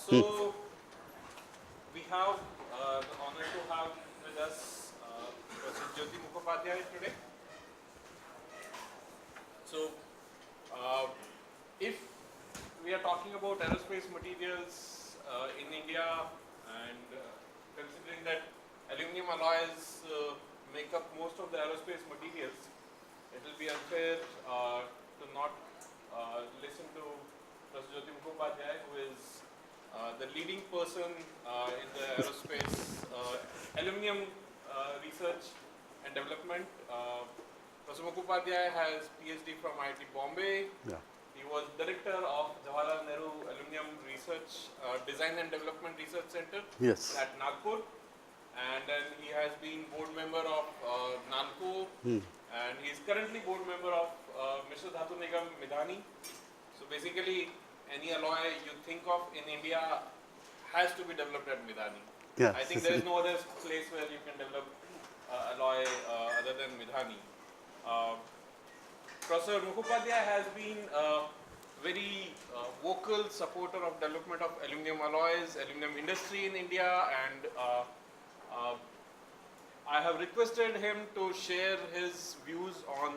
So we have the honor to have with us DrJyoti Mukhopadhyay today. So if we are talking about aerospace materials in India, and considering that aluminum alloys make up most of the aerospace materials, it will be unfair to not listen to DrJyoti Mukhopadhyay, who is the leading person in the aerospace aluminum research and development. Professor Mukhopadhyay has PhD from IIT Bombay. Yeah. He was director of Jawaharlal Nehru Aluminum Research Design and Development Research Center at Nagpur, and then he has been board member of NALCO, and he is currently board member of Mishra Dhatu Nigam Midhani. So basically, any alloy you think of in India has to be developed at Midhani. Yes. I think there is no other place where you can develop alloy other than Midhani. Professor Mukhopadhyay has been a very vocal supporter of development of aluminum alloys, aluminum industry in India, and I have requested him to share his views on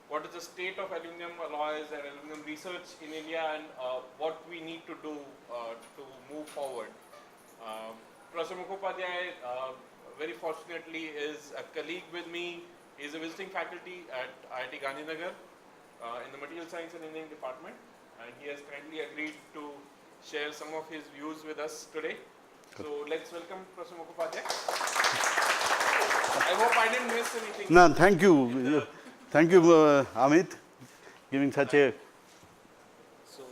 what is the state of aluminum alloys and aluminum research in India, and what we need to do to move forward. Professor Mukhopadhyay, very fortunately, is a colleague with me. He is a visiting faculty at IIT Gandhinagar in the Material Science and Engineering Department, and he has kindly agreed to share some of his views with us today. So let's welcome Professor Mukhopadhyay. I hope I didn't miss anything. No, thank you. Thank you, Amit, giving such a. So,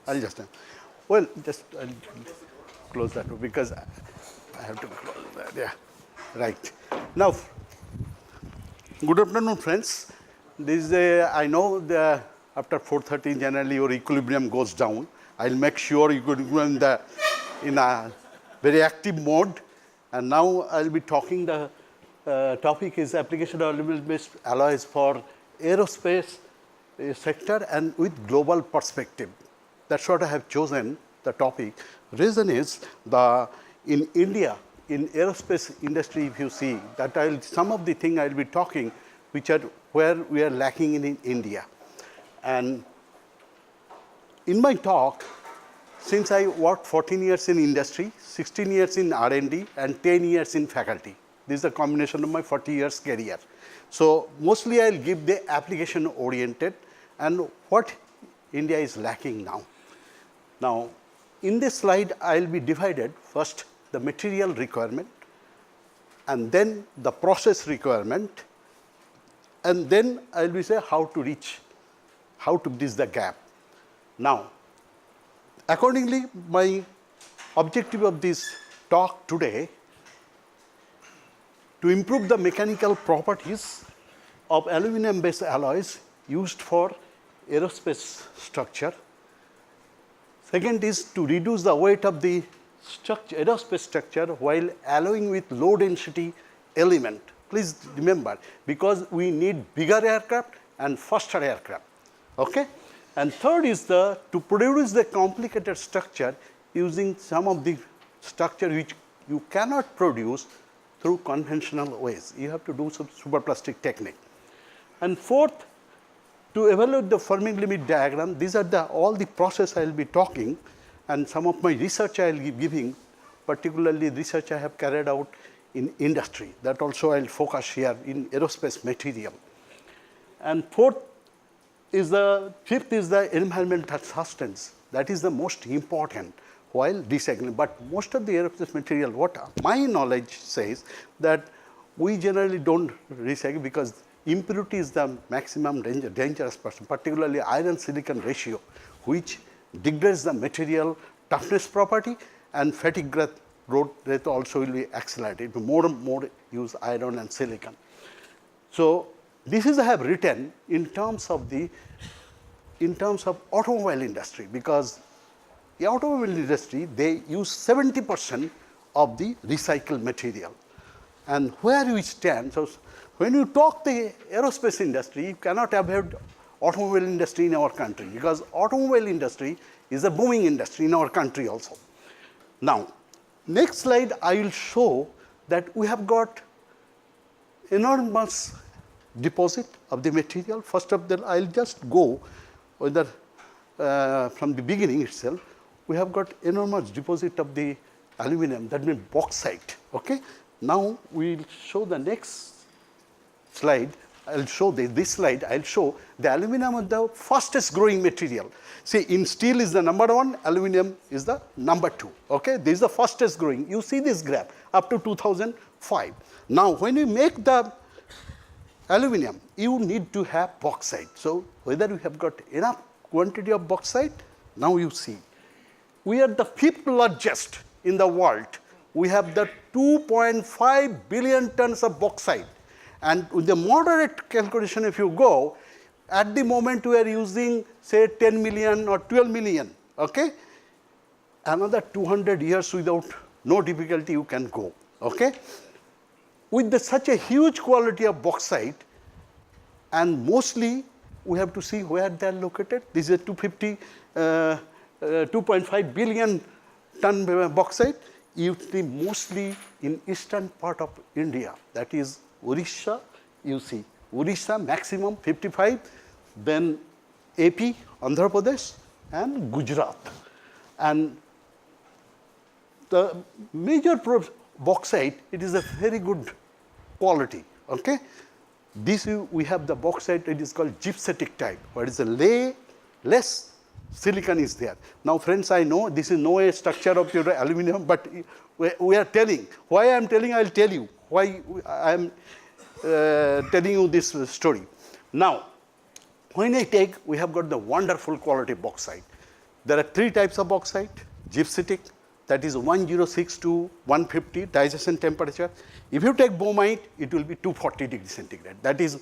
I'll just. Well, just I'll close that because I have to close that. Yeah, right. Now, good afternoon, friends. This is I know that after 4:30 generally your equilibrium goes down. I'll make sure you could go in a very active mode. And now I'll be talking the topic is application of aluminum-based alloys for aerospace sector and with global perspective. That's what I have chosen the topic. Reason is in India, in aerospace industry, if you see that some of the things I'll be talking which are where we are lacking in India. And in my talk, since I worked 14 years in industry, 16 years in R&D, and 10 years in faculty. This is the combination of my 40 years career. So mostly I'll give the application oriented and what India is lacking now. Now, in this slide, I'll be divided first the material requirement, and then the process requirement, and then I'll be say how to bridge the gap. Now, accordingly, my objective of this talk today to improve the mechanical properties of aluminum-based alloys used for aerospace structure. Second is to reduce the weight of the aerospace structure while alloying with low density element. Please remember, because we need bigger aircraft and faster aircraft. Okay? And third is to produce the complicated structure using some of the structure which you cannot produce through conventional ways. You have to do some superplastic technique. And fourth, to evaluate the forming limit diagram, these are all the process I will be talking, and some of my research I will be giving, particularly research I have carried out in industry. That also I will focus here in aerospace material. And fifth is the environmental sustenance. That is the most important while recycling. But most of the aerospace material, what my knowledge says, that we generally don't recycle because impurity is the maximum dangerous person, particularly iron silicon ratio, which degrades the material toughness property, and fatigue growth rate also will be accelerated. More and more use iron and silicon. So this is I have written in terms of automobile industry, because the automobile industry, they use 70% of the recycled material. And where we stand, so when you talk the aerospace industry, you cannot avoid automobile industry in our country, because automobile industry is a booming industry in our country also. Now, next slide, I will show that we have got enormous deposit of the material. First of all, I'll just go whether from the beginning itself. We have got enormous deposit of the aluminum, that means bauxite. Okay. Now we'll show the next slide. I'll show this slide. I'll show the aluminum is the fastest growing material. See, in steel is the number 1, aluminum is the number 2. Okay, this is the fastest growing. You see this graph up to 2005. Now, when you make the aluminum, you need to have bauxite. So, whether we have got enough quantity of bauxite, now you see. We are the 5th largest in the world. We have the 2.5 billion tons of bauxite. And with the moderate calculation, if you go, at the moment we are using say 10 million or 12 million, okay? Another 200 years without no difficulty you can go, okay? With such a huge quality of bauxite, and mostly we have to see where they are located. This is a 2.5 billion ton bauxite, usually mostly in eastern part of India, that is Orissa, you see, Orissa maximum 55, then AP, Andhra Pradesh, and Gujarat. And the major bauxite, it is a very good quality, okay? This we have the bauxite, it is called gypsetic type, where is the less silicon is there. Now friends, I know this is no a structure of your aluminum, but we are telling, why I am telling, I will tell you, why I am telling you this story. Now, when I take, we have got the wonderful quality bauxite. There are 3 types of bauxite, gypsetic, that is 106 to 150 digestion temperature. If you take bomite, it will be 240 degrees centigrade. That is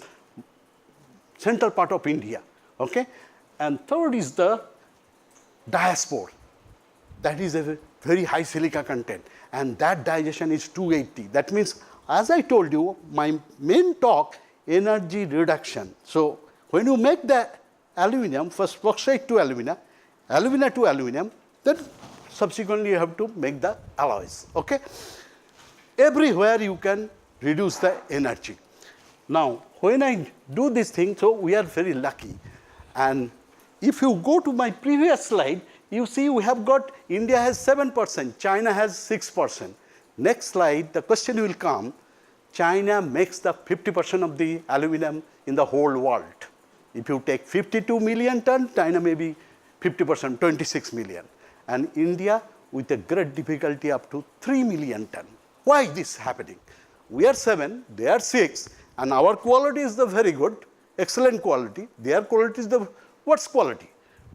central part of India, okay? And third is the diaspore. That is a very high silica content, and that digestion is 280. That means, as I told you, my main talk, energy reduction. So, when you make the aluminum, first bauxite to alumina to aluminum, then subsequently you have to make the alloys, okay? Everywhere you can reduce the energy. Now, when I do this thing, so we are very lucky. And if you go to my previous slide, you see we have got India has 7%, China has 6%. Next slide, the question will come, China makes the 50% of the aluminum in the whole world. If you take 52 million ton, China may be 50%, 26 million. And India with a great difficulty up to 3 million ton. Why is this happening? We are 7, they are 6, and our quality is the very good, excellent quality. Their quality is the worst quality,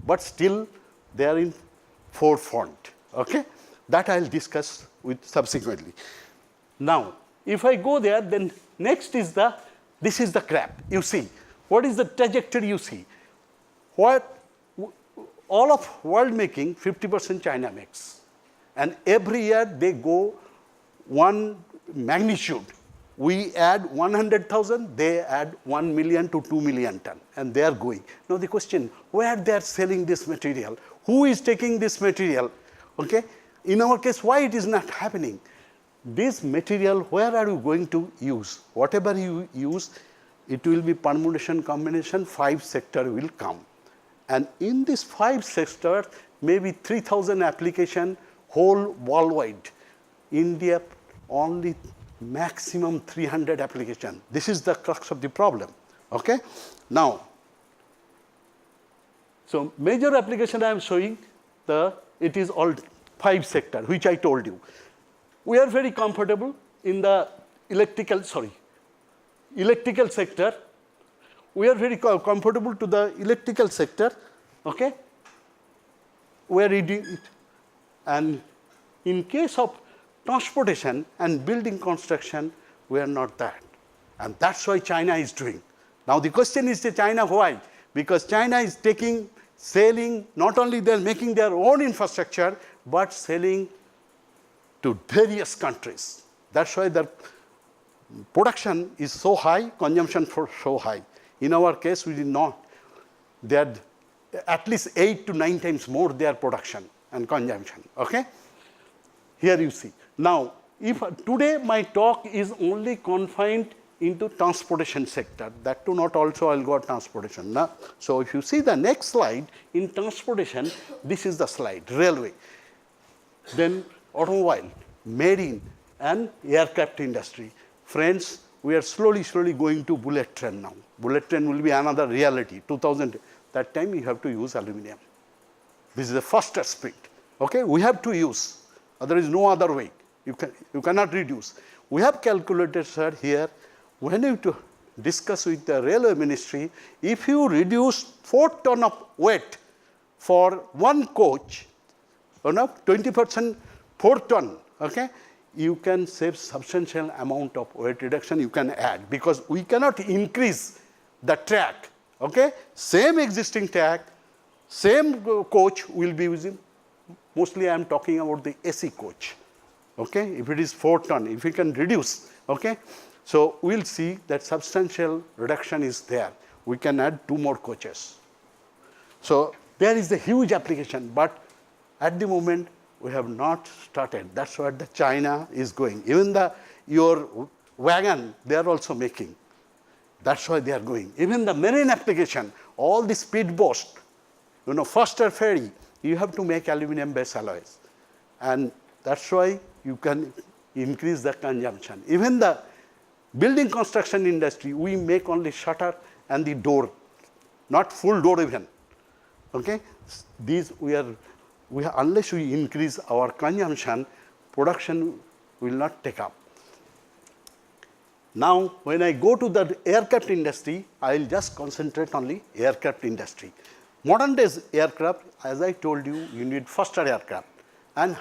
but still they are in forefront, okay? That I will discuss with subsequently. Now, if I go there, then next is this is the graph. You see, what is the trajectory you see? What all of world making, 50% China makes. And every year they go one magnitude. We add 100,000, they add 1 million to 2 million ton, and they are going. Now the question, where they are selling this material? Who is taking this material? Okay? In our case, why it is not happening? This material, where are you going to use? Whatever you use, it will be permutation, combination, 5 sector will come. And in this 5 sectors, maybe 3,000 application whole worldwide. India only maximum 300 application. This is the crux of the problem, okay? Now, so major application I am showing, it is all 5 sector, which I told you. We are very comfortable in the electrical sector. We are very comfortable to the electrical sector, okay? We are reading it. And in case of transportation and building construction, we are not that. And that's why China is doing. Now the question is to China, why? Because China is selling, not only they are making their own infrastructure, but selling to various countries. That's why the production is so high, consumption so high. In our case, we did not. They are at least 8 to 9 times more their production and consumption. Okay? Here you see. Now, if today my talk is only confined into transportation sector, that too not also I will go transportation. Now, so if you see the next slide, in transportation, this is the slide, railway, then automobile, marine, and aircraft industry. Friends, we are slowly going to bullet train now. Bullet train will be another reality. 2000, that time you have to use aluminum. This is the first aspect. Okay, we have to use. There is no other way. You cannot reduce. We have calculated, sir, here. When you to discuss with the railway ministry, if you reduce 4 ton of weight for one coach, 20%, 4 ton, okay, you can save substantial amount of weight reduction you can add, because we cannot increase the track. Okay, same existing track, same coach will be using. Mostly I am talking about the AC coach. Okay, if it is 4 ton, if we can reduce, okay, so we will see that substantial reduction is there. We can add 2 more coaches. So there is a huge application, but at the moment we have not started. That's what the China is going. Even your wagon, they are also making. That's why they are going. Even the marine application, all the speedboats, faster ferry, you have to make aluminum-based alloys. And that's why you can increase the consumption. Even the building construction industry, we make only shutter and the door, not full door even. Okay? These unless we increase our consumption, production will not take up. Now, when I go to the aircraft industry, I will just concentrate on the aircraft industry. Modern days aircraft, as I told you, you need faster aircraft and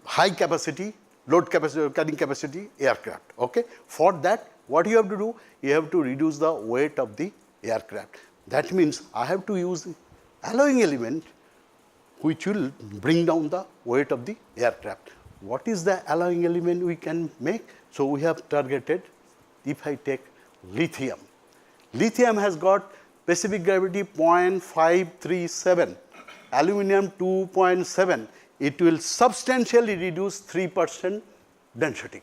high capacity, load capacity, carrying capacity aircraft. Okay? For that, what you have to do? You have to reduce the weight of the aircraft. That means I have to use alloying element which will bring down the weight of the aircraft. What is the alloying element we can make? So we have targeted, if I take lithium. Lithium has got specific gravity 0.537, aluminum 2.7. It will substantially reduce 3% density.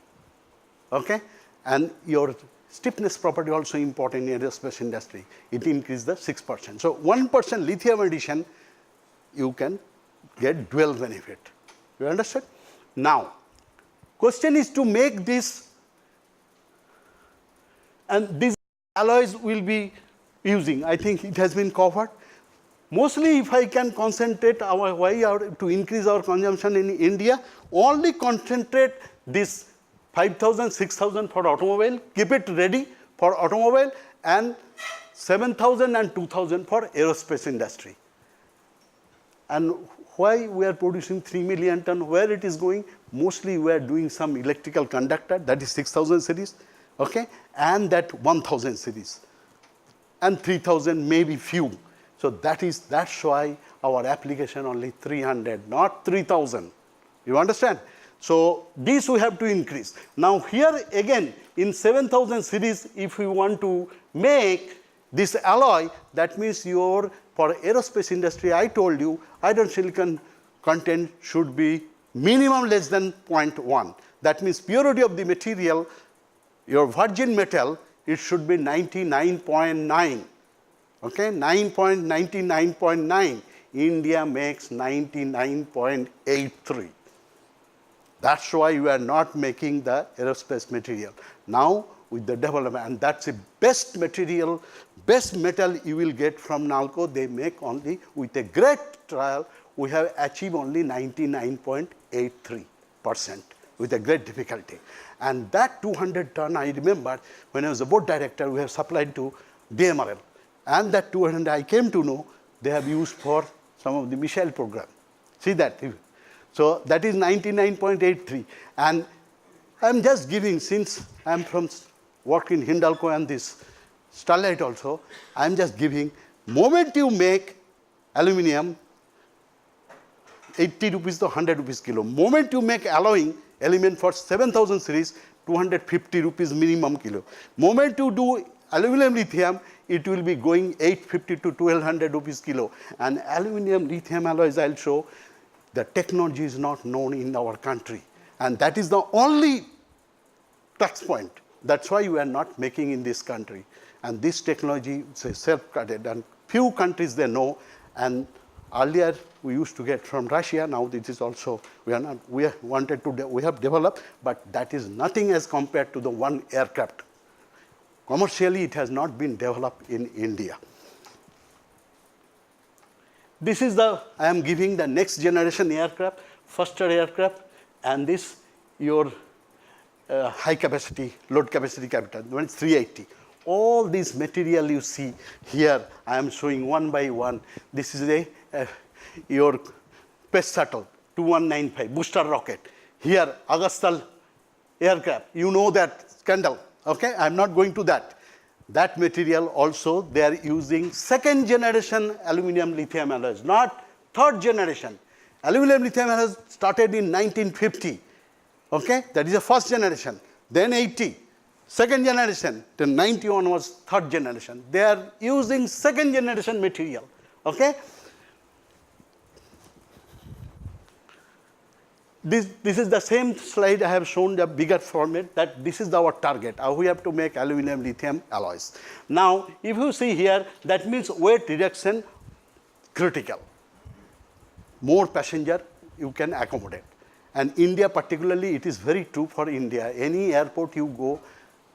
Okay? And your stiffness property also important in aerospace industry. It increases the 6%. So 1% lithium addition, you can get dual benefit. You understand? Now, question is to make this, and these alloys will be using. I think it has been covered. Mostly, if I can concentrate our way out to increase our consumption in India, only concentrate this 5,000, 6,000 for automobile, keep it ready for automobile, and 7,000 and 2,000 for aerospace industry. And why we are producing 3 million ton, where it is going? Mostly we are doing some electrical conductor, that is 6,000 series, okay, and that 1,000 series, and 3,000 maybe few. So that's why our application only 300, not 3,000. You understand? So this we have to increase. Now here again in 7,000 series, if we want to make this alloy, that means for aerospace industry, I told you iron silicon content should be minimum less than 0.1. That means purity of the material, your virgin metal, it should be 99.9. Okay, 99.9. India makes 99.83. That's why we are not making the aerospace material. Now, with the development, and that's the best material, best metal you will get from Nalco, they make only, with a great trial, we have achieved only 99.83% with a great difficulty. And that 200 ton, I remember, when I was a board director, we have supplied to DMRL. And that 200, I came to know, they have used for some of the missile program. See that? So that is 99.83. And I'm just giving, since I'm from work in Hindalco and this Starlight also, I'm just giving, moment you make aluminum, 80 rupees to 100 rupees kilo. Moment you make alloying element for 7,000 series, 250 rupees minimum kilo. Moment you do aluminum lithium, it will be going 850 to 1200 rupees kilo. And aluminum lithium alloys, I'll show, the technology is not known in our country. And that is the only touch point. That's why we are not making in this country. And this technology is self-cutted, and few countries they know. And earlier we used to get from Russia. Now this is also we have developed, but that is nothing as compared to the one aircraft. Commercially, it has not been developed in India. This is I am giving the next generation aircraft, faster aircraft, and this your high capacity, load capacity capital, when it's 380. All this material you see here, I am showing one by one. This is your space shuttle, 2195, booster rocket. Here, Augustal aircraft, you know that scandal, okay? I'm not going to that. That material also, they are using second generation aluminum lithium alloys, not third generation. Aluminum lithium alloys started in 1950, okay? That is the first generation, then 80. Second generation, then 91 was third generation. They are using second generation material, okay? This is the same slide I have shown the bigger format, that this is our target. We have to make aluminum lithium alloys. Now, if you see here, that means weight reduction critical. More passenger you can accommodate. And India particularly, it is very true for India. Any airport you go,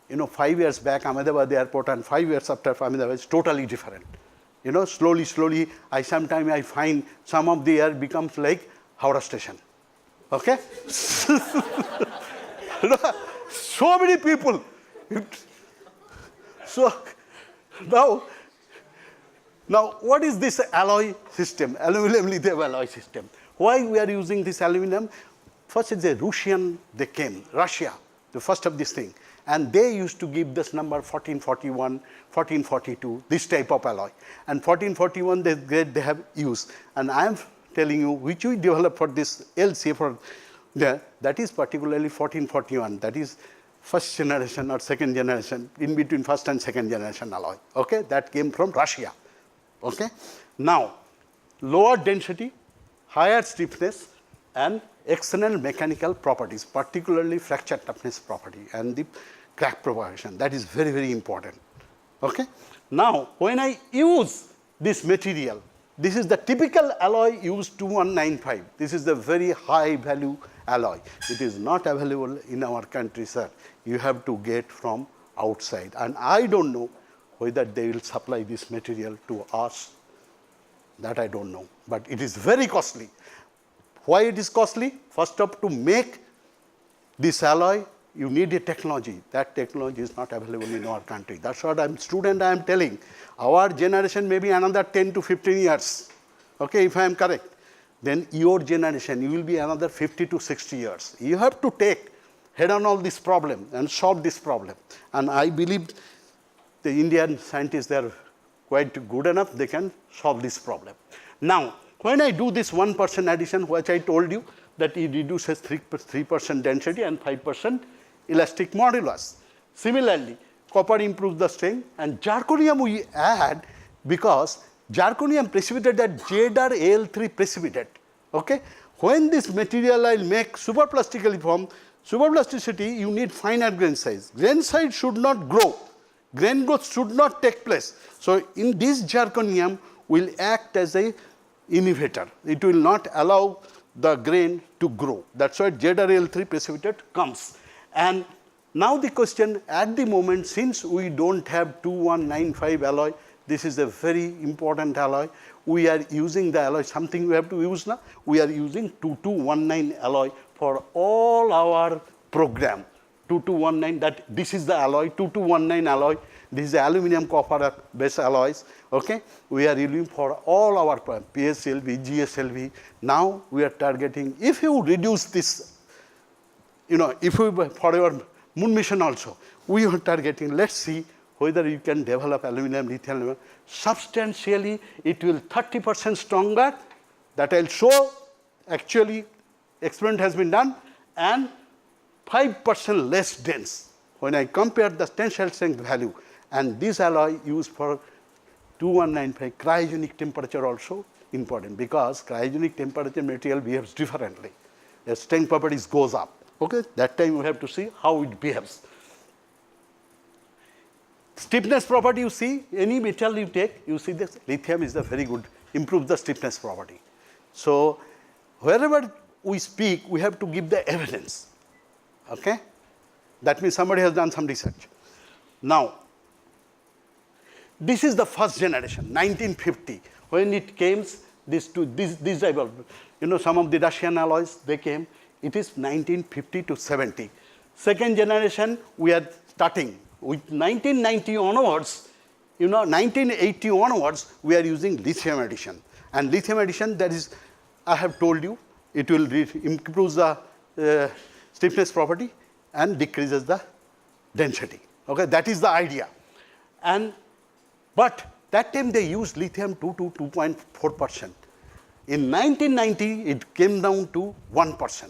5 years back, Ahmedabad airport, and 5 years after Ahmedabad is totally different. Slowly, sometimes I find some of the air becomes like Howrah station. Okay? So many people. So now what is this alloy system, aluminum lithium alloy system? Why we are using this aluminum? First it's a Russian, they came, Russia, the first of this thing. And they used to give this number 1441, 1442, this type of alloy. And 1441 they have used. And I am telling you which we developed for this LC for there, that is particularly 1441. That is first generation or second generation, in between first and second generation alloy. Okay, that came from Russia. Okay, now lower density, higher stiffness, and excellent mechanical properties, particularly fracture toughness property and the crack propagation. That is very, very important. Okay, now when I use this material, this is the typical alloy used 2195. This is the very high value alloy. It is not available in our country, sir. You have to get from outside. And I don't know whether they will supply this material to us. That I don't know. But it is very costly. Why it is costly? First up, to make this alloy, you need a technology. That technology is not available in our country. That's what I am telling. Our generation may be another 10 to 15 years, okay, if I am correct. Then your generation, you will be another 50 to 60 years. You have to take head on all this problem and solve this problem. And I believe the Indian scientists, they are quite good enough, they can solve this problem. Now, when I do this 1% addition, which I told you, that it reduces 3% density and 5% elastic modulus. Similarly, copper improves the strength, and zirconium we add because zirconium precipitate that ZrAl3 precipitate. Okay? When this material I will make superplastically formed, superplasticity you need finer grain size. Grain size should not grow. Grain growth should not take place. So in this zirconium will act as a inhibitor. It will not allow the grain to grow. That's why ZrAl3 precipitate comes. And now the question, at the moment, since we don't have 2195 alloy, this is a very important alloy. We are using the alloy, something we have to use now. We are using 2219 alloy for all our program. 2219, that this is the alloy, 2219 alloy. This is the aluminum copper base alloys. Okay? We are using for all our PSLV, GSLV. Now we are targeting, if you reduce this, if we, for your moon mission also, we are targeting, let's see whether you can develop aluminum lithium. Substantially, it will 30% stronger. That I'll show. Actually, experiment has been done, and 5% less dense. When I compare the tensile strength value, And this alloy used for 2195 cryogenic temperature also important, because cryogenic temperature material behaves differently. The strength properties goes up. Okay, that time we have to see how it behaves. Stiffness property, you see, any metal you take, you see this lithium is the very good, improves the stiffness property. So wherever we speak, we have to give the evidence. Okay? That means somebody has done some research. Now, this is the first generation, 1950. When it came, this type of, some of the Russian alloys, they came, it is 1950 to 70. Second generation, we are starting. With 1990 onwards, 1980 onwards, we are using lithium addition. And lithium addition, that is, I have told you, it will improve the stiffness property and decreases the density. Okay, that is the idea. But that time they used lithium 2 to 2.4%. In 1990, it came down to 1%,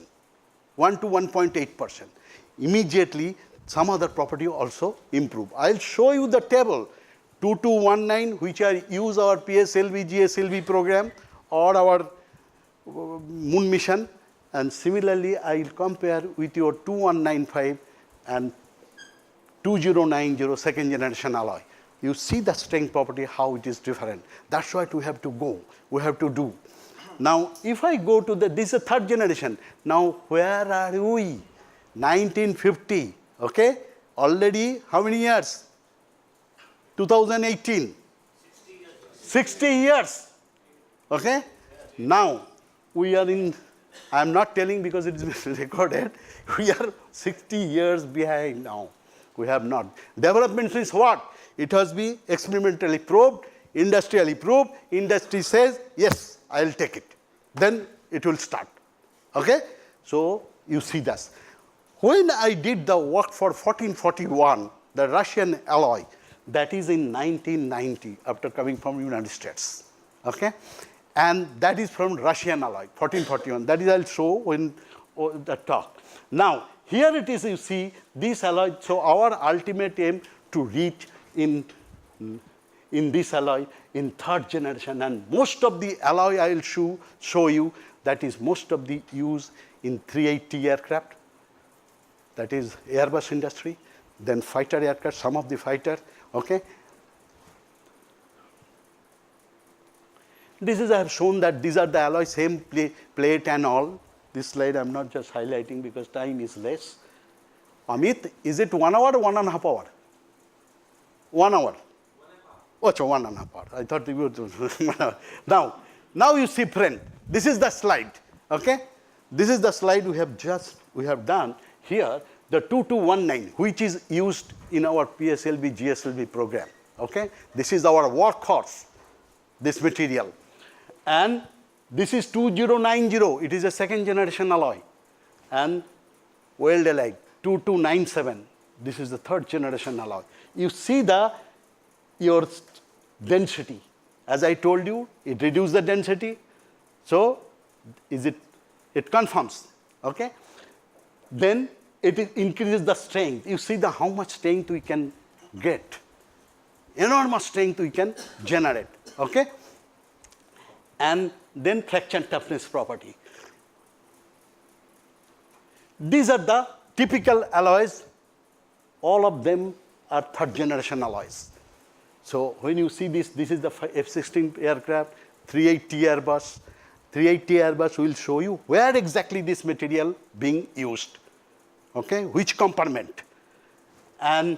1 to 1.8%. Immediately, some other property also improve. I'll show you the table 2219, which are use our PSLV, GSLV program or our moon mission, and similarly I'll compare with your 2195 and 2090 second generation alloy. You see the strength property, how it is different. That's what we have to go, we have to do. Now, if I go to this is third generation. Now, where are we? 1950, okay? Already, how many years? 2018. 60 years. Okay? Now, we are in, I am not telling because it is recorded, we are 60 years behind now. We have not. Development is what? It has been experimentally probed, industrially probed. Industry says, yes, I will take it. Then it will start. Okay? So, you see this. When I did the work for 1441, the Russian alloy, that is in 1990, after coming from United States. Okay? And that is from Russian alloy, 1441. That is I'll show in the talk. Now, here it is, you see, this alloy. So, our ultimate aim to reach in this alloy in third generation, and most of the alloy I will show you, that is most of the use in 380 aircraft, that is Airbus industry, then fighter aircraft, some of the fighter, okay. This is, I have shown that these are the alloys, same plate and all. This slide I am not just highlighting because time is less. Amit, is it 1 hour or 1.5 hour? 1 hour. Oh, so 1.5 hours. I thought you would 1 hour. Now you see, friend, this is the slide. Okay? This is the slide we have done here, the 2219, which is used in our PSLV, GSLV program. Okay? This is our workhorse, this material. And this is 2090, it is a second generation alloy. And weld alloy, 2297, this is the third generation alloy. You see your density. As I told you, it reduces the density. So, it confirms. Okay? Then it increases the strength. You see how much strength we can get. Enormous strength we can generate. Okay? And then friction toughness property. These are the typical alloys. All of them are third generation alloys. So when you see this is the F-16 aircraft, 380 Airbus. 380 Airbus will show you where exactly this material being used. Okay, which compartment. And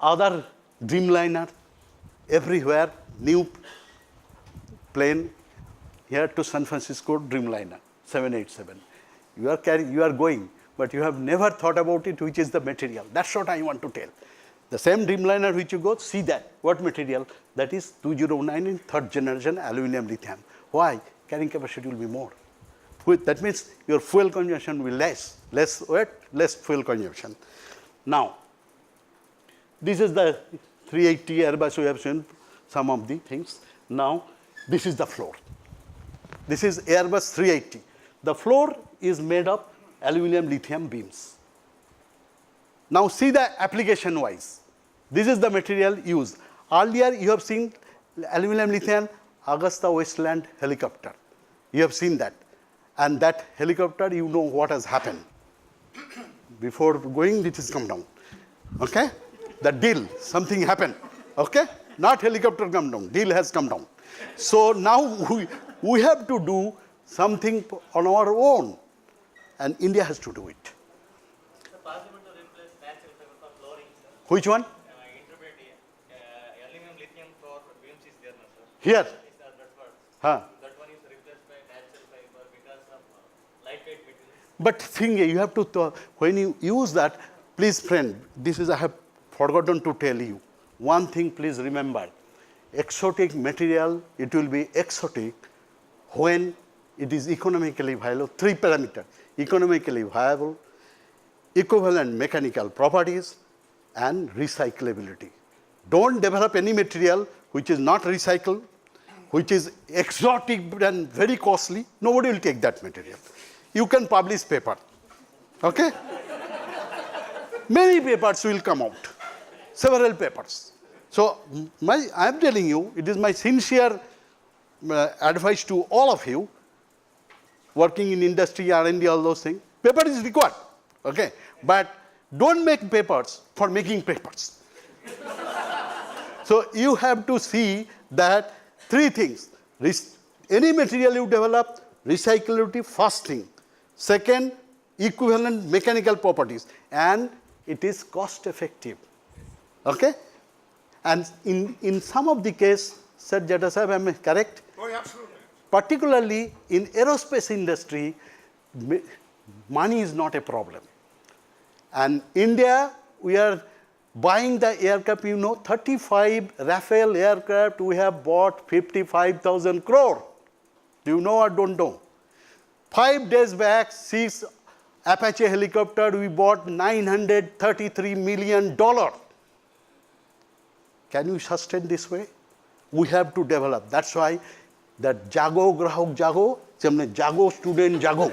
other Dreamliner, everywhere, new plane, here to San Francisco, Dreamliner, 787. You are going, but you have never thought about it, which is the material. That's what I want to tell. The same Dreamliner which you go, see that. What material? That is 2009 in third generation aluminum lithium. Why? Carrying capacity will be more. That means your fuel consumption will be less. Less weight, less fuel consumption. Now, this is the 380 Airbus, we have seen some of the things. Now, this is the floor. This is Airbus 380. The floor is made of aluminum lithium beams. Now, see the application wise. This is the material used. Earlier you have seen aluminum lithium Augusta Westland helicopter. You have seen that. And that helicopter, you know what has happened. Before going, it has come down. Okay? The deal, something happened. Okay? Not helicopter come down, deal has come down. So now we have to do something on our own. And India has to do it. Is it possible to replace natural fiber for flooring, sir? Which one? Intermediate aluminum lithium for beams is there, no, sir? Here. That's what. Huh. That one is replaced by natural fiber because of lightweight materials. But thing, you have to, when you use that, please friend, this is I have forgotten to tell you. One thing please remember, exotic material, it will be exotic when it is economically viable, 3 parameters, economically viable, equivalent mechanical properties, and recyclability. Don't develop any material which is not recycled, which is exotic and very costly. Nobody will take that material. You can publish paper, okay? Many papers will come out, several papers. So I am telling you, it is my sincere advice to all of you working in industry, R&D, all those things. Paper is required, okay? But don't make papers for making papers. So you have to see that 3 things. Any material you develop, recyclability, first thing. Second, equivalent mechanical properties. And it is cost effective, okay? And in some of the case, Sir Jata Sahab, am I correct? Oh, yeah, absolutely. Particularly in aerospace industry, money is not a problem. And India, we are buying the aircraft, 35 Rafale aircraft, we have bought 55,000 crore. Do you know or don't know? 5 days back, 6 Apache helicopter, we bought $933 million. Can you sustain this way? We have to develop. That's why that jago grahak jago, jago student jago.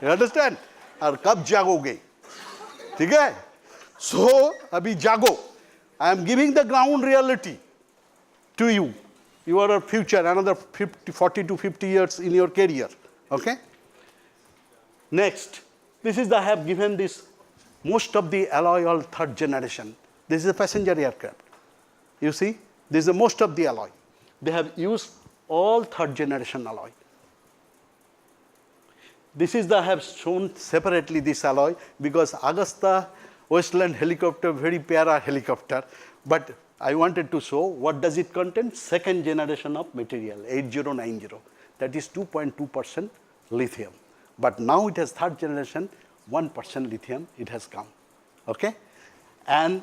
You understand? Or kab jagoge? Okay? So, abhi jago. I am giving the ground reality to you. You are a future, another 40 to 50 years in your career. Okay? Next, this is I have given this most of the alloy all 3rd generation. This is a passenger aircraft. You see, this is the most of the alloy. They have used all 3rd generation alloy. This is I have shown separately this alloy because Augusta Westland helicopter, very para helicopter. But I wanted to show what does it contain? 2nd generation of material, 8090. That is 2.2% lithium. But now it has 3rd generation, 1% lithium it has come. Okay? And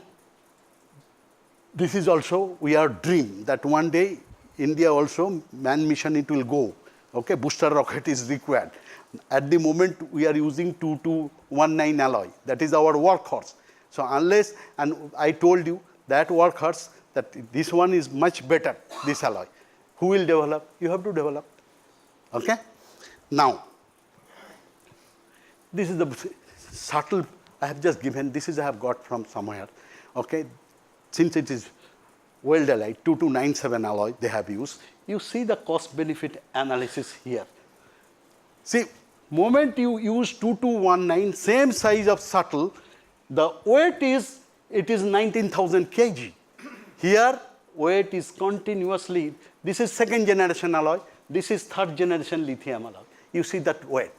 this is also, we are dream that one day India also, manned mission it will go. Okay? Booster rocket is required. At the moment, we are using 2219 alloy. That is our workhorse. So unless, and I told you that workhorse, that this one is much better, this alloy. Who will develop? You have to develop. Okay? Now, this is the subtle, I have just given, this is I have got from somewhere. Okay? Since it is weld alloy, 2297 alloy they have used, you see the cost benefit analysis here. See, moment you use 2219, same size of shuttle, the weight is, it is 19,000 kg. Here, weight is continuously, this is 2nd generation alloy, this is 3rd generation lithium alloy. You see that weight,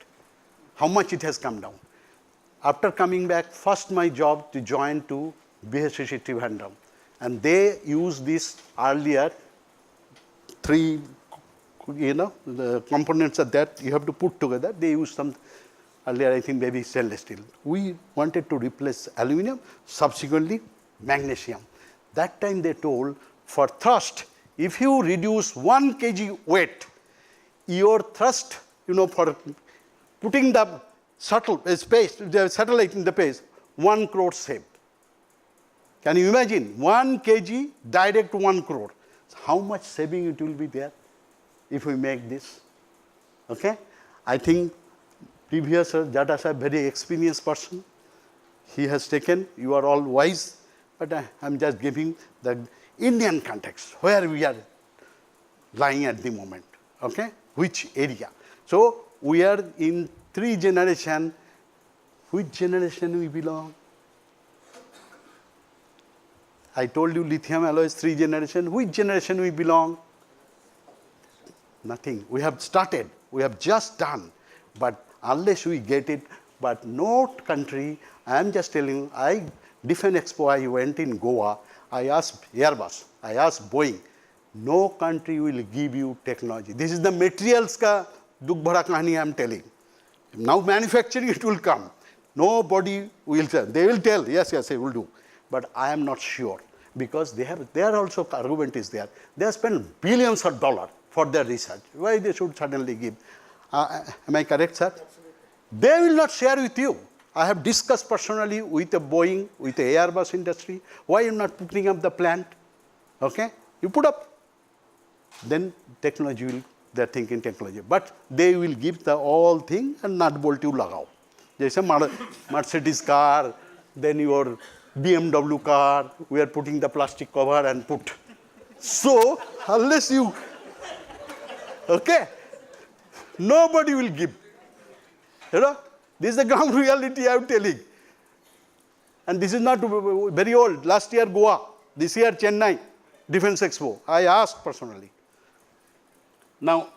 how much it has come down. After coming back, first my job to join to BSCC Trivandrum. And they use this earlier, 3 the components are that you have to put together. They use some, earlier I think maybe stainless steel. We wanted to replace aluminum, subsequently magnesium. That time they told for thrust, if you reduce 1 kg weight, your thrust, for putting the the satellite in the space, 1 crore saved. Can you imagine? 1 kg, direct 1 crore. How much saving it will be there if we make this? Okay? I think previous Jata Sahib, very experienced person. He has taken, you are all wise, but I'm just giving the Indian context, where we are lying at the moment, okay? Which area. So we are in 3 generation. Which generation we belong? I told you lithium alloys 3 generation. Which generation we belong? Nothing. We have started. We have just done. But unless we get it, but no country, I am just telling you, Defense Expo, I went in Goa. I asked Airbus, I asked Boeing, no country will give you technology. This is the materials ka dukh bhara kahani I am telling. Now manufacturing, it will come. Nobody will tell. They will tell, yes, yes, they will do. But I am not sure, because their also argument is there. They have spent billions of dollars for their research. Why they should suddenly give? Am I correct, sir? Absolutely. They will not share with you. I have discussed personally with a Boeing, with the Airbus industry. Why you not putting up the plant? Okay, you put up. Then technology will, they are thinking technology. But they will give the all thing and nut bolt you lagao. Jaise Mercedes car, then your BMW car, we are putting the plastic cover and put. So, unless you, okay, nobody will give. You know, this is the ground reality I am telling. And this is not very old. Last year Goa, this year Chennai, Defense Expo. I asked personally. Now,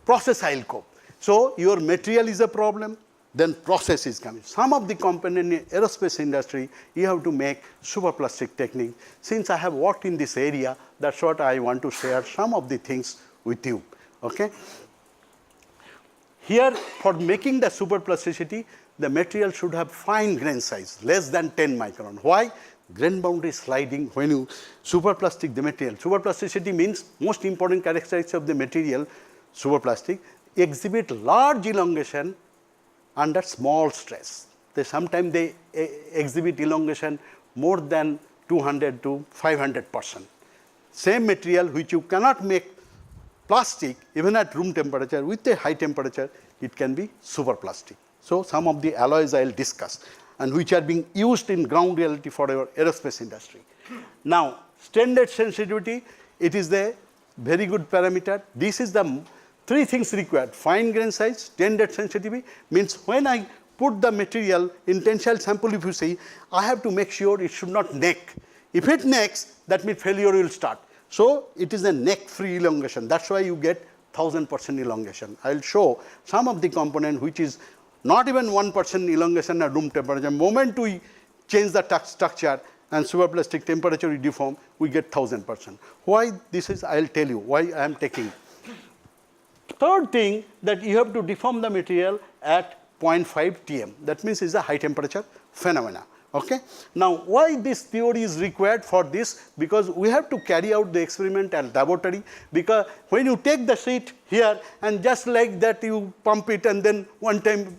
process I will cope. So, your material is a problem, then process is coming. Some of the component in aerospace industry, you have to make superplastic technique. Since I have worked in this area, that's what I want to share some of the things with you. Okay? Here, for making the superplasticity, the material should have fine grain size, less than 10 micron. Why? Grain boundary sliding, when you superplastic the material. Superplasticity means most important characteristics of the material, superplastic, exhibit large elongation under small stress. Sometimes they exhibit elongation more than 200 to 500%. Same material which you cannot make plastic, even at room temperature, with a high temperature, it can be superplastic. So some of the alloys I will discuss, and which are being used in ground reality for our aerospace industry. Now, standard sensitivity, it is the very good parameter. This is the 3 things required: fine grain size, standard sensitivity, means when I put the material in tensile sample, if you see, I have to make sure it should not neck. If it necks, that means failure will start. So it is a neck-free elongation. That's why you get 1000% elongation. I will show some of the component which is not even 1% elongation at room temperature. Moment we change the structure and superplastic temperature we deform, we get 1000%. Why this is, I will tell you why I am taking. Third thing, that you have to deform the material at 0.5 Tm. That means it's a high temperature phenomena. Okay? Now, why this theory is required for this? Because we have to carry out the experiment at laboratory, because when you take the sheet here and just like that you pump it and then one time,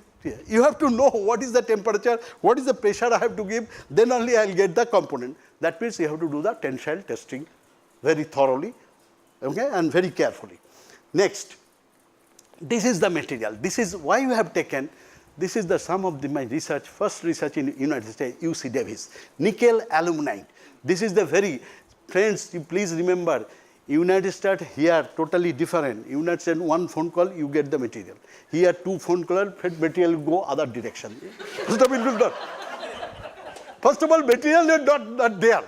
you have to know what is the temperature, what is the pressure I have to give, then only I will get the component. That means you have to do the tensile testing very thoroughly, okay, and very carefully. Next, this is the material. This is why we have taken. This is the sum of my research, first research in United States, UC Davis, nickel aluminide. This is the very, friends, you please remember, United States here totally different. United States, one phone call, you get the material. Here 2 phone calls, material go other direction. First of all, material is not there.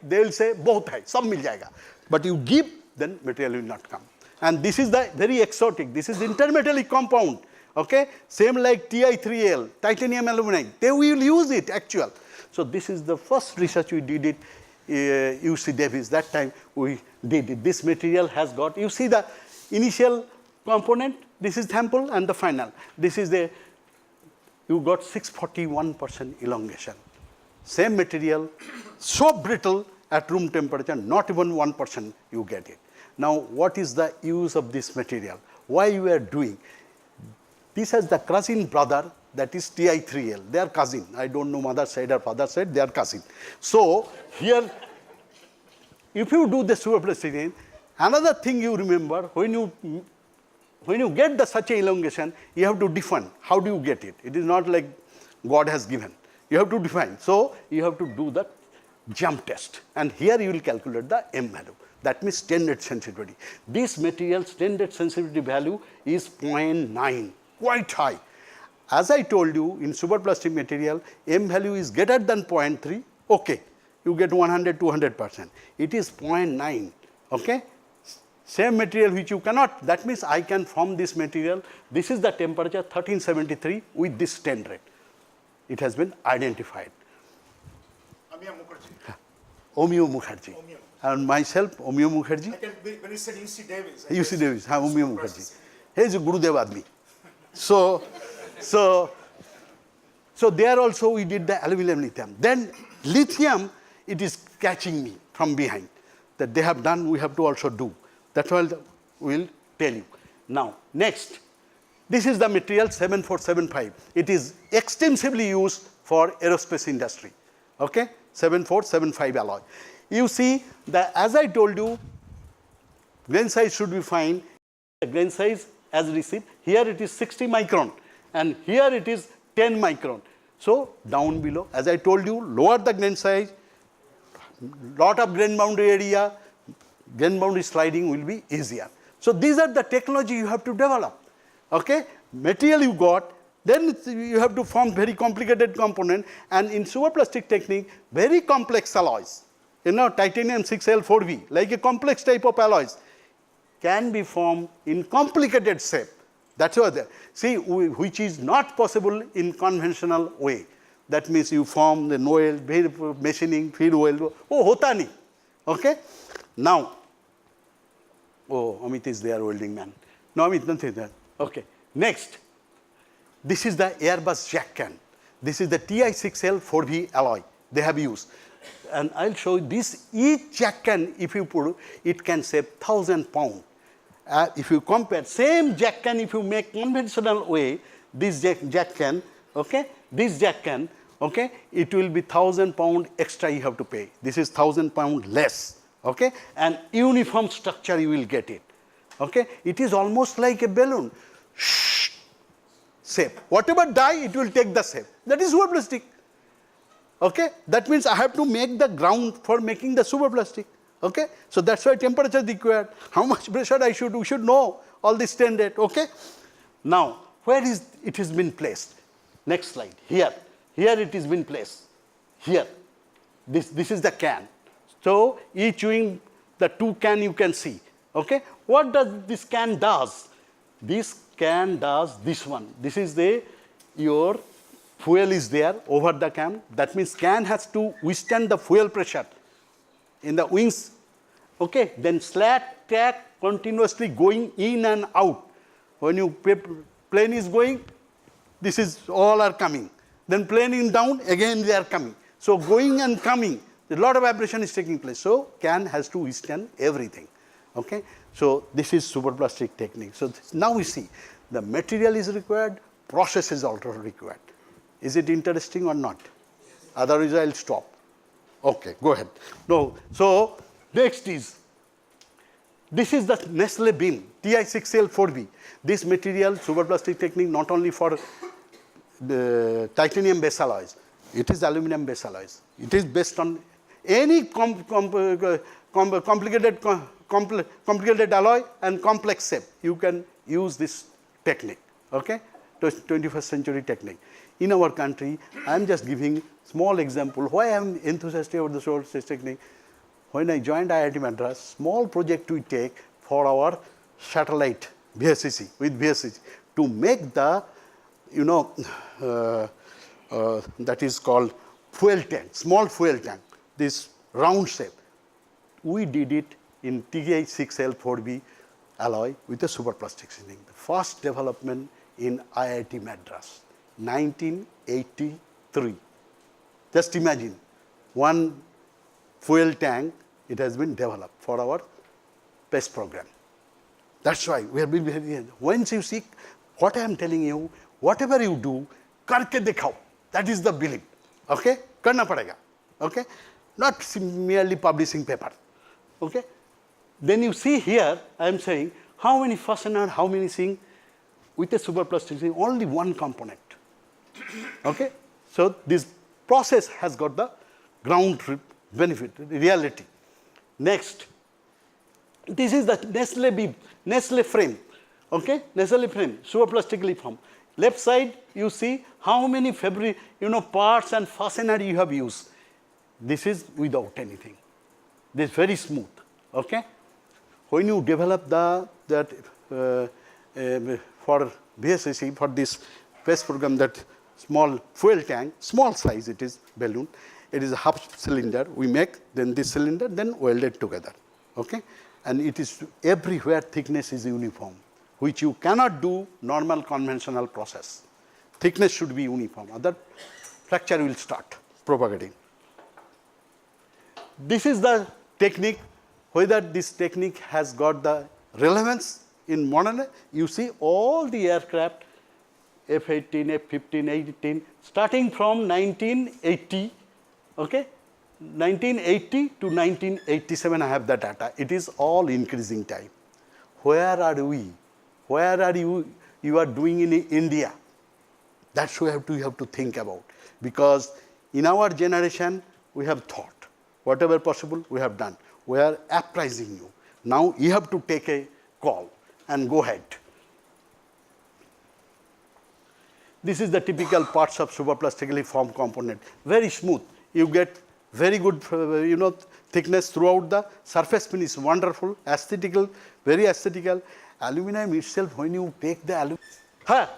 They will say, bahut hai, sab mil jayega. But you give, then material will not come. And this is the very exotic. This is intermetallic compound. Okay, same like Ti3Al, titanium aluminide. They will use it actual. So this is the first research we did it, UC Davis. That time we did it. This material has got. You see the initial component. This is sample and the final. This is the. You got 641% elongation. Same material, so brittle at room temperature. Not even 1% you get it. Now, what is the use of this material? Why you are doing? This has the cousin brother, that is Ti3Al. They are cousin. I don't know mother side or father side, they are cousin. So, here, if you do the superplasticity, another thing you remember, when you get such a elongation, you have to define. How do you get it? It is not like God has given. You have to define. So you have to do the jump test. And here you will calculate the M value. That means standard sensitivity. This material standard sensitivity value is 0.9, quite high. As I told you, in superplastic material, M value is greater than 0.3, okay, you get 100, 200%. It is 0.9, okay. Same material which you cannot, that means I can form this material. This is the temperature 1373 with this strain rate. It has been identified. Omio Mukherjee. And myself, Omio Mukherjee. When you said UC Davis. UC Davis, Omio Mukherjee. He is a Gurudev Admi. So there also we did the aluminum lithium. Then lithium, it is catching me from behind. That they have done, we have to also do. That's what we will tell you. Now, next, this is the material 7475. It is extensively used for aerospace industry. Okay, 7475 alloy. You see, as I told you, grain size should be fine. The grain size as received, here it is 60 micron and here it is 10 micron. So, down below, as I told you, lower the grain size, lot of grain boundary area, grain boundary sliding will be easier. So, these are the technology you have to develop. Okay? Material you got, then you have to form very complicated component, and in superplastic technique, very complex alloys, you know, titanium 6L4V, like a complex type of alloys, can be formed in complicated shape. That's what they see, which is not possible in conventional way. That means you form the weld, machining, feed weld. Oh, hota nahi. Okay? Now, oh, Amit is there, welding man. No, Amit, nothing there. Okay. Next, this is the Airbus GIAN. This is the Ti6L4V alloy they have used. And I'll show you this, each GIAN, if you put, it can save 1,000 pounds. If you compare, same GIAN, if you make conventional way, this GIAN, okay, this GIAN, okay, it will be 1,000 pounds extra you have to pay. This is 1,000 pounds less, okay, and uniform structure you will get it, okay. It is almost like a balloon, shape. Whatever die, it will take the shape. That is superplastic, okay. That means I have to make the ground for making the superplastic. Okay, so that's why temperature is required. How much pressure we should know all this standard. Okay, now where is it has been placed? Next slide. Here it has been placed. Here, this is the can. So each wing, the two can you can see. Okay, what does this can does? This can does this one. This is your fuel is there over the can. That means can has to withstand the fuel pressure in the wings, okay, then slat track continuously going in and out. When you plane is going, this is all are coming. Then plane is down, again they are coming. So going and coming, a lot of vibration is taking place. So can has to withstand everything. Okay, so this is superplastic technique. So now we see the material is required, process is also required. Is it interesting or not? Otherwise I'll stop. Okay, go ahead. No, so next is, this is the Nestle beam, Ti6L4V. This material, superplastic technique, not only for the titanium base alloys, it is aluminum base alloys. It is based on any complicated alloy and complex shape. You can use this technique, okay? 21st century technique. In our country, I am just giving small example why I am enthusiastic about the source technique. When I joined IIT Madras, small project we take for our satellite VSCC, with VSCC, to make the, you know, that is called fuel tank, small fuel tank, this round shape. We did it in Ti6L4V alloy with a superplastic sealing. The first development in IIT Madras, 1983. Just imagine, one fuel tank, it has been developed for our PES program. That's why we have been very, once you see what I am telling you, whatever you do, karke dikhao, that is the belief. Okay? Karna padega. Okay? Not merely publishing paper. Okay? Then you see here, I am saying, how many fastener, how many things, with a superplastic thing, only one component. Okay? So this process has got the ground benefit, reality. Next, this is the Nestle beam, Nestle frame, okay? Nestle frame, superplastically formed. Left side, you see how many fabric, parts and fastener you have used. This is without anything. This is very smooth, okay? When you develop for BSSC, for this PES program, that small fuel tank, small size it is, balloon, it is a half cylinder we make, then this cylinder, then welded together, okay? And it is everywhere thickness is uniform, which you cannot do normal conventional process. Thickness should be uniform, other fracture will start propagating. This is the technique, whether this technique has got the relevance in modern, you see all the aircraft, F-18, F-15, F-18, starting from 1980, okay? 1980 to 1987, I have the data. It is all increasing time. Where are we? Where are you? You are doing in India. That's what you have to think about. Because in our generation, we have thought. Whatever possible, we have done. We are apprising you. Now you have to take a call and go ahead. This is the typical parts of superplastically formed component. Very smooth. You get very good, thickness throughout the surface finish. Wonderful, aesthetical, very aesthetical. Aluminum itself, when you take the aluminum.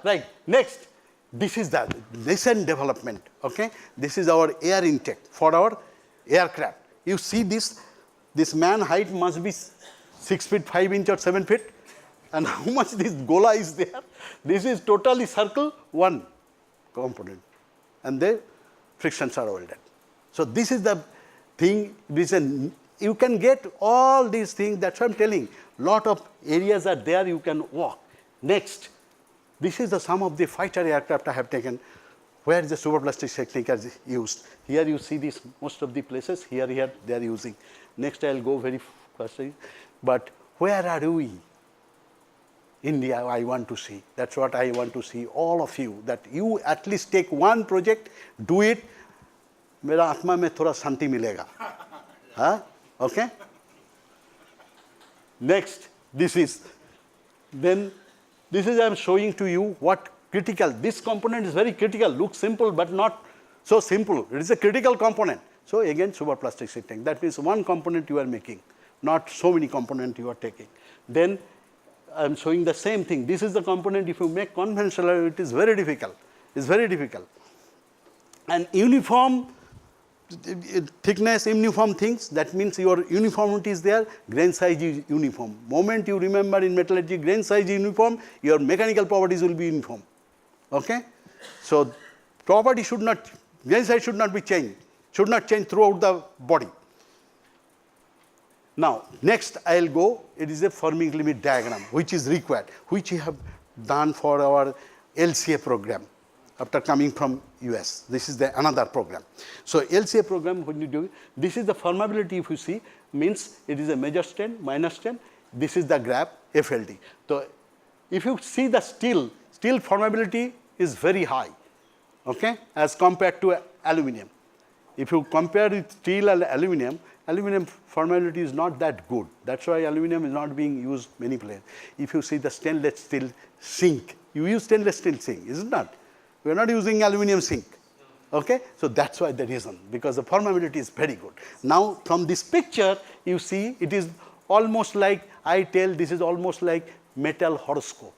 Right. Next, this is the recent development. Okay, this is our air intake for our aircraft. You see this man height must be 6 feet 5 inches or 7 feet, and how much this gola is there? This is totally circle one component, and the frictions are welded. So this is the thing. You can get all these things. That's what I'm telling. Lot of areas are there you can walk. Next, this is the sum of the fighter aircraft I have taken, where the superplastic technique is used. Here you see this most of the places. Here they are using. Next I'll go very fastly. But where are we? India, I want to see. That's what I want to see, all of you, that you at least take one project, do it. मेरा आत्मा में थोड़ा शांति मिलेगा. Okay? Next, this is I'm showing to you what critical. This component is very critical. Looks simple, but not so simple. It is a critical component. So again, superplastic technique. That means one component you are making, not so many components you are taking. Then I'm showing the same thing. This is the component. If you make conventional, it is very difficult. It's very difficult. And uniform thickness, uniform things, that means your uniformity is there, grain size is uniform. Moment you remember in metallurgy, grain size is uniform, your mechanical properties will be uniform. Okay? So property should not, grain size should not be changed, should not change throughout the body. Now, next I'll go, it is a forming limit diagram, which is required, which we have done for our LCA program. After coming from US, this is another program. So LCA program, when you do it, this is the formability. If you see, means it is a major strain, minor strain. This is the graph FLD. So if you see the steel formability is very high, okay, as compared to aluminum. If you compare with steel and aluminum formability is not that good. That's why aluminum is not being used many places. If you see the stainless steel sink, you use stainless steel sink, isn't that? We are not using aluminum sink. Okay? So that's why the reason, because the formability is very good. Now from this picture, you see it is almost like, I tell this is almost like metal horoscope.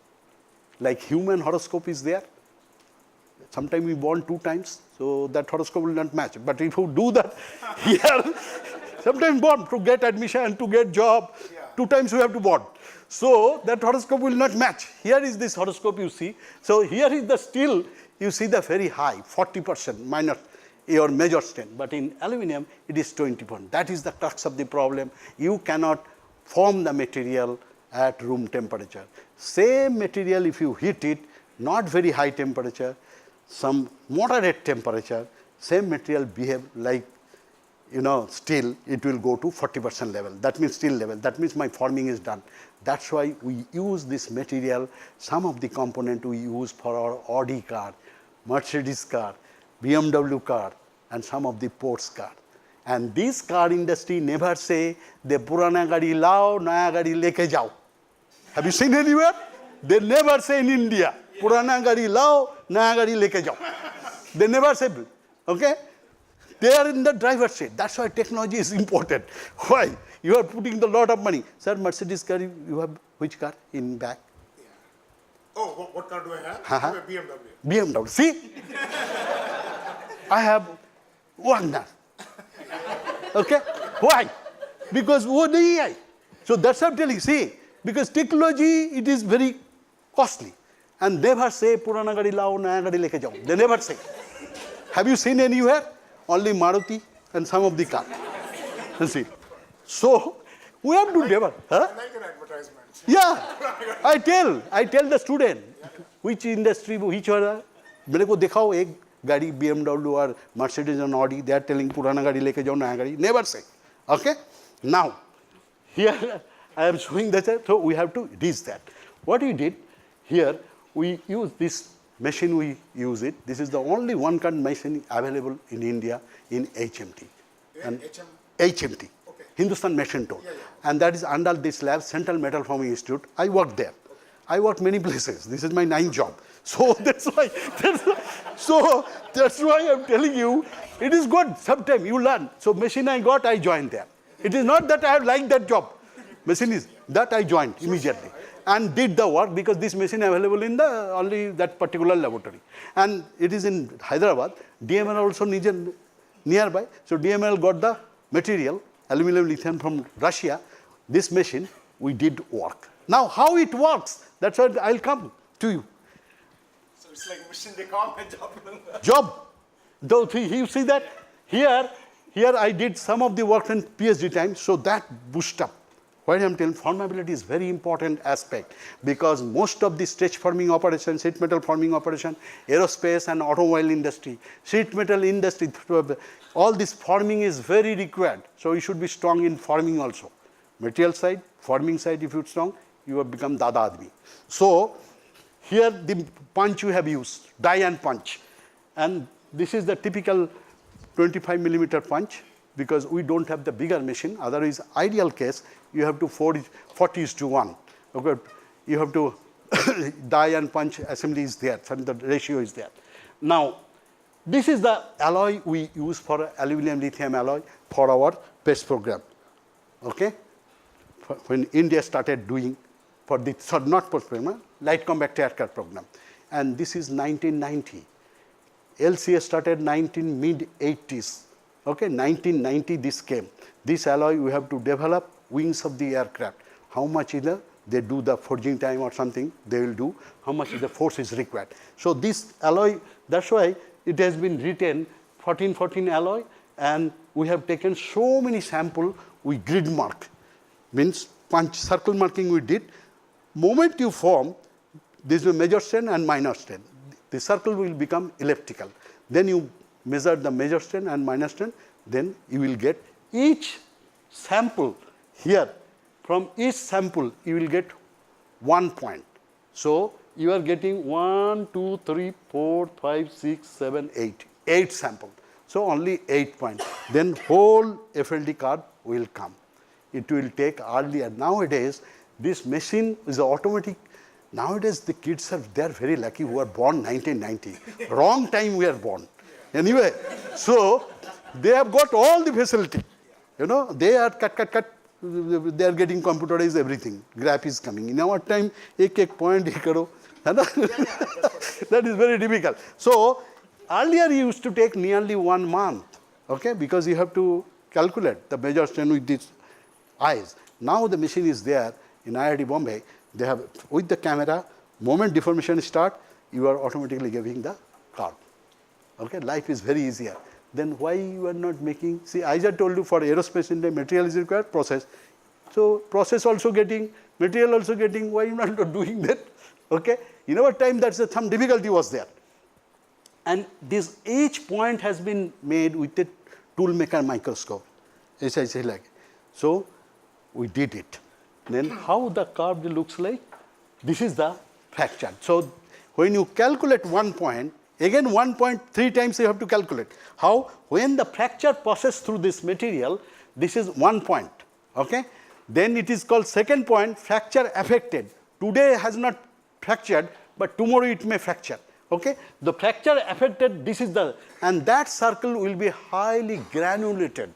Like human horoscope is there. Sometimes we bond 2 times, so that horoscope will not match. But if you do that here, sometimes bond to get admission, to get job, 2 times you have to bond. So that horoscope will not match. Here is this horoscope you see. So here is the steel, you see the very high, 40% minor your major strain. But in aluminum, it is 20%. That is the crux of the problem. You cannot form the material at room temperature. Same material, if you heat it, not very high temperature, some moderate temperature, same material behave like, steel, it will go to 40% level. That means steel level. That means my forming is done. That's why we use this material. Some of the component we use for our Audi car, Mercedes car, BMW car, and some of the sports car. And this car industry never say, "De purana gadi lao, naya gadi leke jao." Have you seen anywhere? They never say in India, "Purana gadi lao, naya gadi leke jao." They never say, okay? They are in the driver's seat. That's why technology is important. Why? You are putting a lot of money. Sir, Mercedes car, you have which car in back? Oh, what car do I have? Uh-huh. I have a BMW. BMW. See? I have Wagner. Okay? Why? Because what AI. So that's what I'm telling you. See, because technology, it is very costly. And never say, "Purana gadi lao, naya gadi leke jao." They never say. Have you seen anywhere? Only Maruti and some of the car. You see. So, we have to develop. Huh? I like an advertisement. Yeah. I tell the student, which industry, which are, मेरे को दिखाओ एक गाड़ी BMW or Mercedes and Audi, they are telling पुराना गाड़ी लेके जाओ नया गाड़ी. Never say. Okay? Now, here I am showing that, so we have to reach that. What we did, here we use this machine, we use it. This is the only one kind machine available in India in HMT. And HMT, Okay. Hindustan Machine Tool. And that is under this lab, Central Metal Forming Institute. I worked there. I worked many places. This is my 9th job. So that's why I'm telling you, it is good. Sometime you learn. So machine I got, I joined there. It is not that I have liked that job. Machine is that I joined immediately and did the work because this machine available in the only that particular laboratory. And it is in Hyderabad. DML also nearby. So DML got the material, aluminum lithium from Russia. This machine, we did work. Now how it works, that's what I'll come to you. So it's like mission they call my job. Job. Though you see that here I did some of the work in PhD time, so that boost up. Why I'm telling formability is very important aspect because most of the stretch forming operation, sheet metal forming operation, aerospace and automobile industry, sheet metal industry, all this forming is very required. So you should be strong in forming also. Material side, forming side, if you're strong, you have become Dada Admi. So here the punch you have used, GIAN punch. And this is the typical 25 millimeter punch because we don't have the bigger machine. Otherwise, ideal case, you have to 40:1. Okay, you have to GIAN punch assembly is there, and the ratio is there. Now, this is the alloy we use for aluminum lithium alloy for our PEST program. Okay, when India started doing for the not PEST program, light combat aircraft program, and this is 1990. LCA started mid-80s. Okay, 1990 this came. This alloy we have to develop wings of the aircraft. How much either they do the forging time or something, they will do. How much the force is required. So this alloy, that's why it has been written 1414 alloy, and we have taken so many sample. We grid mark, means punch circle marking we did. Moment you form, this is a major strain and minor strain. The circle will become elliptical. Then you measure the major strain and minor strain, then you will get each sample here. From each sample, you will get 1 point. So you are getting 1, 2, 3, 4, 5, 6, 7, 8. 8 sample. So only 8 points. Then whole FLD card will come. It will take earlier. Nowadays, this machine is automatic. Nowadays, the kids they are very lucky who are born 1990. Wrong time we are born. Anyway, so they have got all the facility. You know, they are cut. They are getting computerized everything. Graph is coming. In our time, ek point karo. That is very difficult. So earlier you used to take nearly 1 month, okay, because you have to calculate the major strain with these eyes. Now the machine is there in IIT Bombay. They have with the camera. Moment deformation start, you are automatically giving the curve. Okay, life is very easier. Then why you are not making? See, I just told you for aerospace in the material is required, process. So process also getting, material also getting. Why you are not doing that? Okay, in our time that's some difficulty was there. And this each point has been made with a tool maker microscope. As I say like, so we did it. Then how the curve looks like? This is the fracture. So when you calculate 1 point, Again 1.3 times you have to calculate. How? When the fracture passes through this material, this is 1 point. Okay? Then it is called second point, fracture affected. Today has not fractured, but tomorrow it may fracture. Okay? The fracture affected, this is the, and that circle will be highly granulated.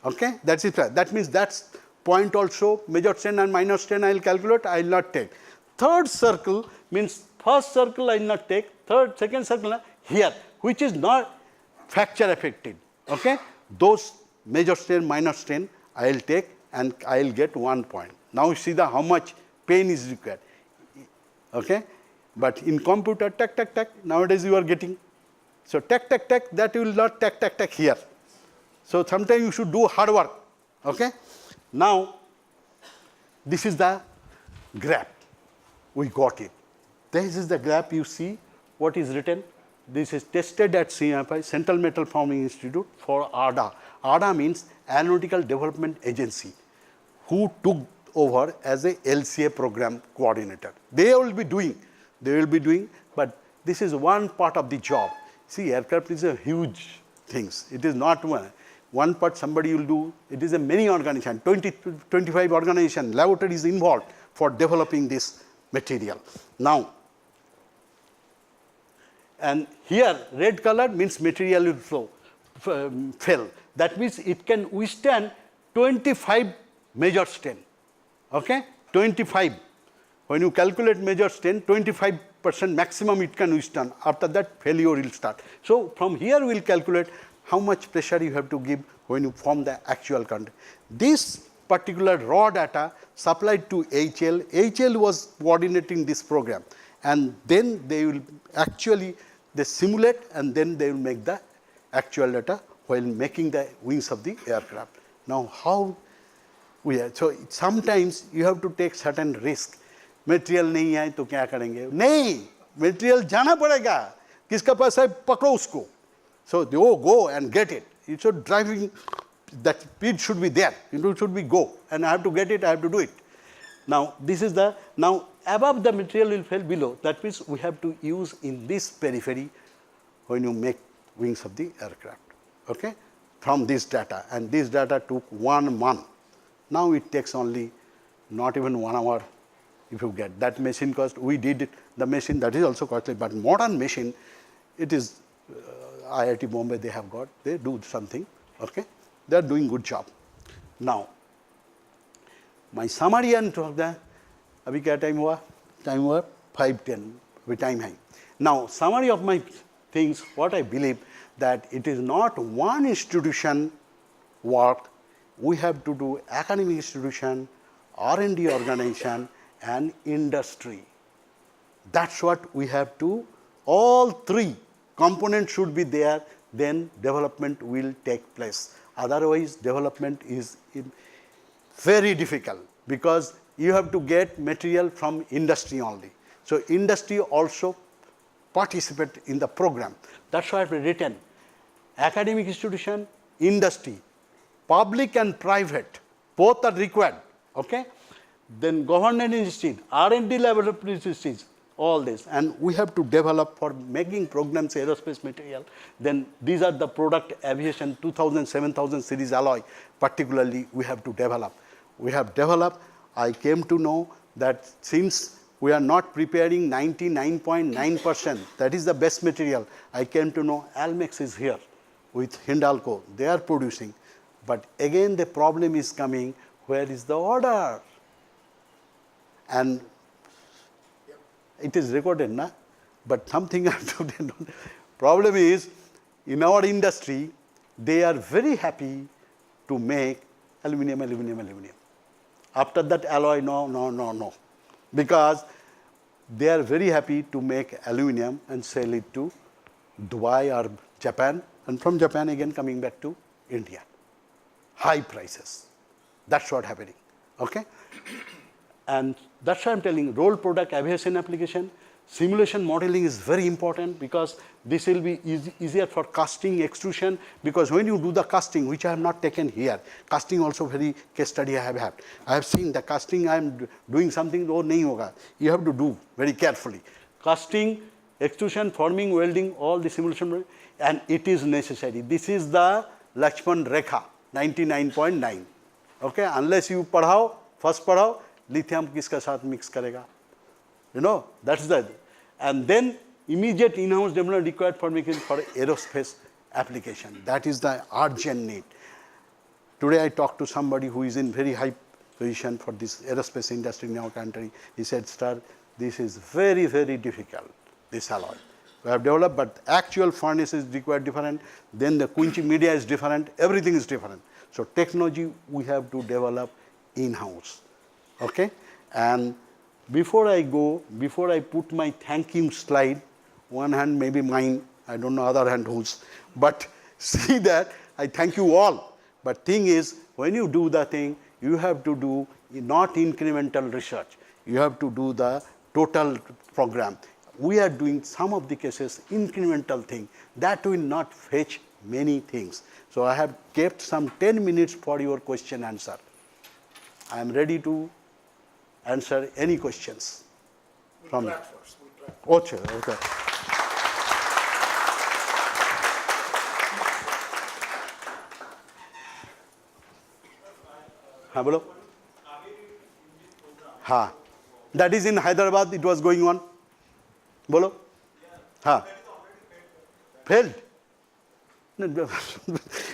Okay? That's it. That means that's point also, major strain and minor strain I will calculate, I will not take. Third circle means first circle I will not take, second circle here, which is not fracture affected. Okay? Those major strain, minor strain I will take and I will get 1 point. Now you see how much pain is required. Okay? But in computer, tack, tack, tack, nowadays you are getting. So tack, tack, tack, that you will not tack, tack, tack here. So sometimes you should do hard work. Okay? Now, this is the graph. We got it. This is the graph you see what is written. This is tested at CMFI, Central Metal Forming Institute for ADA. ADA means Aeronautical Development Agency, who took over as a LCA program coordinator. They will be doing, but this is one part of the job. See, aircraft is a huge things. It is not one part somebody will do. It is a many organization, 20, 25 organization, laboratories involved for developing this material. Now, and here red color means material will flow, fail. That means it can withstand 25 major strain. Okay? 25. When you calculate major strain, 25% maximum it can withstand. After that, failure will start. So from here we will calculate how much pressure you have to give when you form the actual content. This particular raw data supplied to HL. HL was coordinating this program, and then they will actually they simulate and then they will make the actual data while making the wings of the aircraft. Now how we are, so sometimes you have to take certain risk. Material नहीं है तो क्या करेंगे? नहीं, material जाना पड़ेगा. किसका पास है पकड़ो उसको. So they go and get it. You should driving, that speed should be there. It should be go, and I have to get it. I have to do it. Now this is the, now above the material will fail below. That means we have to use in this periphery when you make wings of the aircraft. Okay, from this data, and this data took 1 month. Now it takes only not even 1 hour. If you get that machine cost, we did it, the machine that is also costly, but modern machine, it is IIT Bombay they have got, they do something, okay, they are doing good job. Now, my summary and talk the, abhi kya time hua? Time hua 5:10, we time hai. Now, summary of my things, what I believe that it is not one institution work, we have to do academic institution, R&D organization, and industry. That's what we have to, all three components should be there, then development will take place. Otherwise, development is very difficult because you have to get material from industry only. So industry also participate in the program. That's why I've written academic institution, industry, public and private, both are required. Okay? Then government institute, R&D laboratory institutes, all this. And we have to develop for making programs aerospace material. Then these are the product aviation 2000, 7000 series alloy, particularly we have to develop. We have developed, I came to know that since we are not preparing 99.9%, that is the best material, I came to know Almex is here with Hindalco, they are producing. But again the problem is coming, where is the order? And it is recorded, na? But something I have to do. Problem is, in our industry, they are very happy to make aluminum, aluminum, aluminum. After that alloy, no. Because they are very happy to make aluminum and sell it to Dubai or Japan, and from Japan again coming back to India. High prices. That's what happening. Okay? And that's why I'm telling roll product aviation application, simulation modeling is very important because this will be easier for casting, extrusion, because when you do the casting, which I have not taken here, casting also very case study I have had. I have seen the casting I am doing something, oh nahi hoga. You have to do very carefully. Casting, extrusion, forming, welding, all the simulation, and it is necessary. This is the Lakshman Rekha, 99.9. Okay, unless you padhao, first padhao, lithium kiska saath mix karega. You know, that's the, and then immediate in-house development required for making for aerospace application. That is the urgent need. Today I talked to somebody who is in very high position for this aerospace industry in our country. He said, sir, this is very, very difficult, this alloy. We have developed, but actual furnace is required different, then the quenching media is different, everything is different. So technology we have to develop in-house, okay? And before I go, before I put my thank you slide, one hand maybe mine, I don't know other hand whose, but see that I thank you all. But thing is, when you do the thing, you have to do not incremental research. You have to do the total program. We are doing some of the cases incremental thing. That will not fetch many things. So I have kept some 10 minutes for your question answer. I am ready to answer any questions from you. First. We'll try. Okay, okay. हाँ बोलो हाँ that is in Hyderabad it was going on बोलो हाँ failed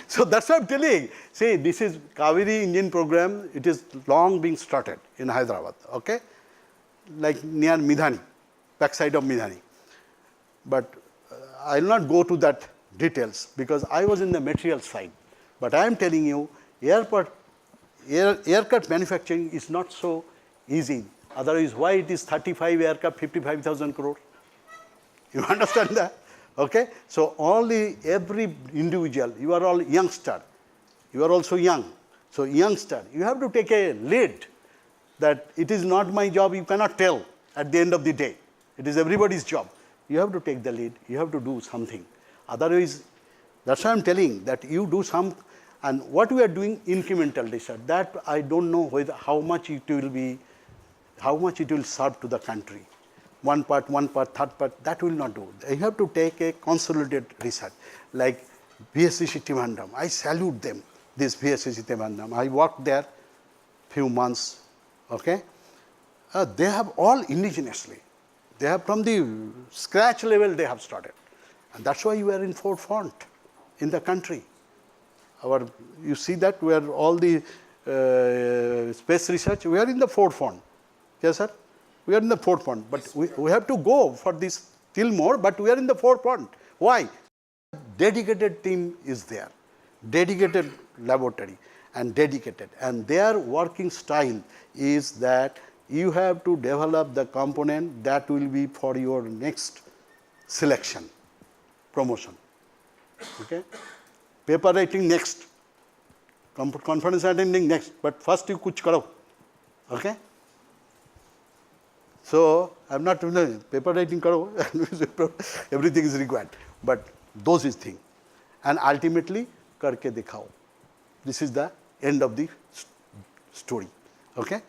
so that's what I'm telling. See, this is Kaveri engine program. It is long being started in Hyderabad, okay, like near Midhani, backside of Midhani. But I will not go to that details because I was in the material side. But I am telling you, aircraft manufacturing is not so easy. Otherwise, why it is 35 aircraft, 55,000 crore? You understand that? Okay? So every individual, you are all youngster. You are also young. So youngster, you have to take a lead that it is not my job, you cannot tell at the end of the day. It is everybody's job. You have to take the lead. You have to do something. Otherwise, that's why I'm telling that you do some. And what we are doing, incremental research, that I don't know whether how much it will be, how much it will serve to the country. One part, third part, that will not do. You have to take a consolidated research, like VSCC Trivandrum. I salute them, this VSCC Trivandrum. I worked there few months, okay. They have all indigenously. They have from the scratch level they have started. And that's why you are in forefront in the country. You see that we are all the space research, we are in the forefront. Yes, sir? We are in the forefront, but we have to go for this till more, but we are in the forefront. Why? Dedicated team is there, dedicated laboratory and dedicated. And their working style is that you have to develop the component that will be for your next selection, promotion. Okay? Paper writing next, conference attending next, but first you kuch karo. Okay? So I am not paper writing karo, everything is required, but those is thing. And ultimately, karke dikhao. This is the end of the story. Okay?